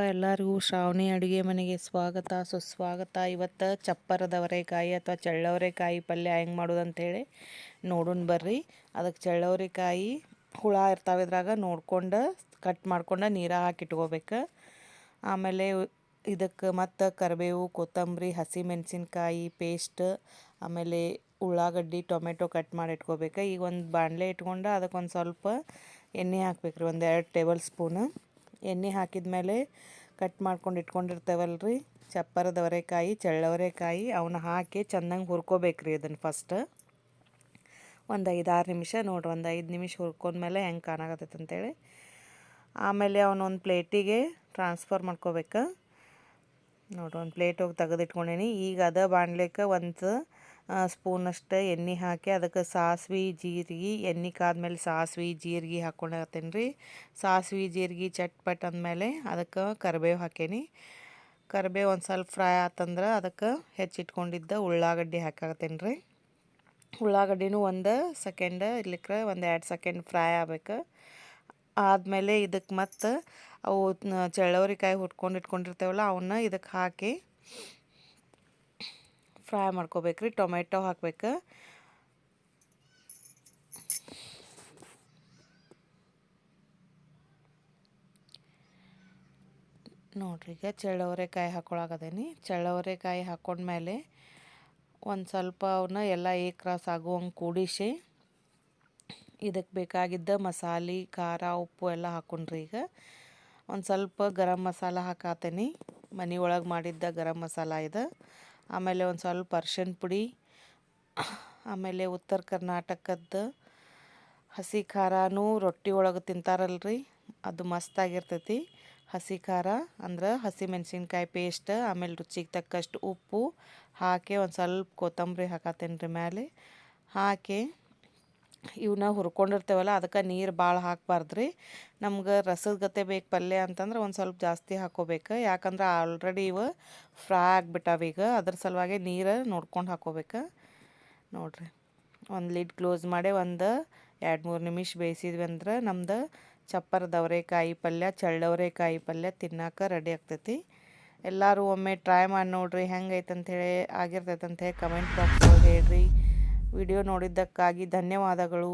ಎಲ್ಲರಿಗೂ ಶ್ರಾವಣಿ ಅಡುಗೆ ಮನೆಗೆ ಸ್ವಾಗತ ಸುಸ್ವಾಗತ. ಇವತ್ತು ಚಪ್ಪರದವರೆಕಾಯಿ ಅಥವಾ ಚಳ್ಳವರೆಕಾಯಿ ಪಲ್ಯ ಹೆಂಗೆ ಮಾಡೋದು ಅಂಥೇಳಿ ನೋಡೋಣ ಬರ್ರಿ. ಅದಕ್ಕೆ ಚಳ್ಳವರೆಕಾಯಿ ಹುಳ ಇರ್ತಾವೆ, ಇದ್ರಾಗ ನೋಡ್ಕೊಂಡು ಕಟ್ ಮಾಡ್ಕೊಂಡು ನೀರಾಗ ಹಾಕಿ ಇಟ್ಕೋಬೇಕು. ಆಮೇಲೆ ಇದಕ್ಕೆ ಮತ್ತು ಕರಿಬೇವು, ಕೊತ್ತಂಬರಿ, ಹಸಿಮೆಣಸಿನ್ಕಾಯಿ ಪೇಸ್ಟ್, ಆಮೇಲೆ ಉಳ್ಳಾಗಡ್ಡಿ, ಟೊಮೆಟೊ ಕಟ್ ಮಾಡಿ ಇಟ್ಕೋಬೇಕು. ಈಗ ಒಂದು ಬಾಣಲೆ ಇಟ್ಕೊಂಡು ಅದಕ್ಕೆ ಒಂದು ಸ್ವಲ್ಪ ಎಣ್ಣೆ ಹಾಕ್ಬೇಕ್ರಿ, ಒಂದು 2 ಟೇಬಲ್ ಸ್ಪೂನು ಎಣ್ಣೆ ಹಾಕಿದ ಮೇಲೆ ಕಟ್ ಮಾಡ್ಕೊಂಡು ಇಟ್ಕೊಂಡಿರ್ತೇವಲ್ಲ ರೀ ಚಪ್ಪರದವರೆಕಾಯಿ, ಚಳ್ಳವರೆಕಾಯಿ, ಅವನ್ನ ಹಾಕಿ ಚೆನ್ನಾಗಿ ಹುರ್ಕೋಬೇಕ್ರಿ. ಅದನ್ನು ಫಸ್ಟ್ ಒಂದು 5-6 ನಿಮಿಷ ನೋಡ್ರಿ, ಒಂದು 5 ನಿಮಿಷ ಹುರ್ಕೊಂಡ್ಮೇಲೆ ಹೆಂಗೆ ಕಾಣಾಕತ್ತೈತೆ ಅಂತೇಳಿ ಆಮೇಲೆ ಅವನೊಂದು ಪ್ಲೇಟಿಗೆ ಟ್ರಾನ್ಸ್ಫರ್ ಮಾಡ್ಕೋಬೇಕು. ನೋಡ್ರಿ, ಒಂದು ಪ್ಲೇಟಿಗೆ ತೆಗೆದಿಟ್ಕೊಂಡೀನಿ. ಈಗ ಅದ ಬಾಣಲೆಕ್ಕೆ ಒಂದು ಸ್ಪೂನಷ್ಟು ಎಣ್ಣೆ ಹಾಕಿ ಅದಕ್ಕೆ ಸಾಸ್ವೆ, ಜೀರಿಗೆ, ಎಣ್ಣೆ ಕಾದ್ಮೇಲೆ ಸಾಸ್ವೆ, ಜೀರಿಗೆ ಹಾಕ್ಕೊಂಡಿರ್ತೀನಿ ರೀ. ಸಾಸ್ವೆ, ಜೀರಿಗೆ ಚಟ್ಪಟ್ ಅಂದಮೇಲೆ ಅದಕ್ಕೆ ಕರಿಬೇವು ಹಾಕೀನಿ. ಕರಿಬೇವು ಒಂದು ಸ್ವಲ್ಪ ಫ್ರೈ ಆತಂದ್ರೆ ಅದಕ್ಕೆ ಹೆಚ್ಚಿಟ್ಕೊಂಡಿದ್ದ ಉಳ್ಳಾಗಡ್ಡಿ ಹಾಕಾಕತ್ತೀನಿ ರೀ. ಉಳ್ಳಾಗಡ್ಡಿನೂ 1 ಸೆಕೆಂಡ್ ಇರ್ಲಿಕ್ಕೆ ಒಂದು 2 ಸೆಕೆಂಡ್ ಫ್ರೈ ಆಗ್ಬೇಕು. ಆದಮೇಲೆ ಇದಕ್ಕೆ ಮತ್ತು ಅವು ಚಳ್ಳವರೆಕಾಯಿ ಇಟ್ಕೊಂಡಿರ್ತೇವಲ್ಲ ಅವನ್ನ ಇದಕ್ಕೆ ಹಾಕಿ ಫ್ರೈ ಮಾಡ್ಕೋಬೇಕ್ರಿ. ಟೊಮೆಟೊ ಹಾಕ್ಬೇಕು. ನೋಡ್ರಿ, ಈಗ ಚಳ್ಳವರೆಕಾಯಿ ಹಾಕ್ಕೊಳಕತ್ತೀನಿ. ಚಳ್ಳವರೆಕಾಯಿ ಹಾಕ್ಕೊಂಡ್ಮೇಲೆ ಒಂದು ಸ್ವಲ್ಪ ಅವನ್ನ ಎಲ್ಲ ಏಕ್ರಾಸ್ ಆಗುವಂಗೆ ಕೂಡಿಸಿ ಇದಕ್ಕೆ ಬೇಕಾಗಿದ್ದ ಮಸಾಲೆ, ಖಾರ, ಉಪ್ಪು ಎಲ್ಲ ಹಾಕ್ಕೊಂಡ್ರಿ. ಈಗ ಒಂದು ಸ್ವಲ್ಪ ಗರಂ ಮಸಾಲ ಹಾಕಾತೀನಿ, ಮನೆ ಒಳಗೆ ಮಾಡಿದ್ದ ಗರಂ ಮಸಾಲ ಇದು. ಆಮೇಲೆ ಒಂದು ಸ್ವಲ್ಪ ಅರ್ಶಿಣ ಪುಡಿ, ಆಮೇಲೆ ಉತ್ತರ ಕರ್ನಾಟಕದ ಹಸಿ ಖಾರನೂ ರೊಟ್ಟಿ ಒಳಗೆ ತಿಂತಾರಲ್ರಿ, ಅದು ಮಸ್ತಾಗಿರ್ತೈತಿ. ಹಸಿ ಖಾರ ಅಂದ್ರೆ ಹಸಿಮೆಣ್ಸಿನ್ಕಾಯಿ ಪೇಸ್ಟ್, ಆಮೇಲೆ ರುಚಿಗೆ ತಕ್ಕಷ್ಟು ಉಪ್ಪು ಹಾಕಿ ಒಂದು ಸ್ವಲ್ಪ ಕೊತ್ತಂಬರಿ ಹಾಕತ್ತೇನೆ ರೀ ಮೇಲೆ ಹಾಕಿ ಇವನ್ನ ಹುರ್ಕೊಂಡಿರ್ತೇವಲ್ಲ ಅದಕ್ಕೆ ನೀರು ಭಾಳ ಹಾಕಬಾರ್ದು ರೀ. ನಮ್ಗೆ ರಸದ ಗತೆ ಬೇಕು ಪಲ್ಯ ಅಂತಂದ್ರೆ ಒಂದು ಸ್ವಲ್ಪ ಜಾಸ್ತಿ ಹಾಕ್ಕೋಬೇಕು, ಯಾಕಂದ್ರೆ ಆಲ್ರೆಡಿ ಇವು ಫ್ರೈ ಆಗಿಬಿಟ್ಟಾವ. ಈಗ ಅದ್ರ ಸಲುವಾಗಿ ನೀರು ನೋಡ್ಕೊಂಡು ಹಾಕ್ಕೋಬೇಕು. ನೋಡಿರಿ, ಒಂದು ಲಿಡ್ ಕ್ಲೋಸ್ ಮಾಡಿ ಒಂದು 2-3 ನಿಮಿಷ ಬೇಯಿಸಿದ್ವಿ ಅಂದ್ರೆ ನಮ್ದು ಚಪ್ಪರದವರೆಕಾಯಿ ಪಲ್ಯ, ಚಳ್ಳವರೆಕಾಯಿ ಪಲ್ಯ ತಿನ್ನೋಕೆ ರೆಡಿ ಆಗ್ತೈತಿ. ಎಲ್ಲರೂ ಒಮ್ಮೆ ಟ್ರೈ ಮಾಡಿ ನೋಡಿರಿ, ಹೆಂಗೈತೆ ಅಂಥೇಳಿ ಆಗಿರ್ತೈತೆ ಅಂಥೇಳಿ ಕಮೆಂಟ್ ಬಾಕ್ಸ್ ಒಳಗೆ ಹೇಳ್ರಿ. ವಿಡಿಯೋ ನೋಡಿದ್ದಕ್ಕಾಗಿ ಧನ್ಯವಾದಗಳು.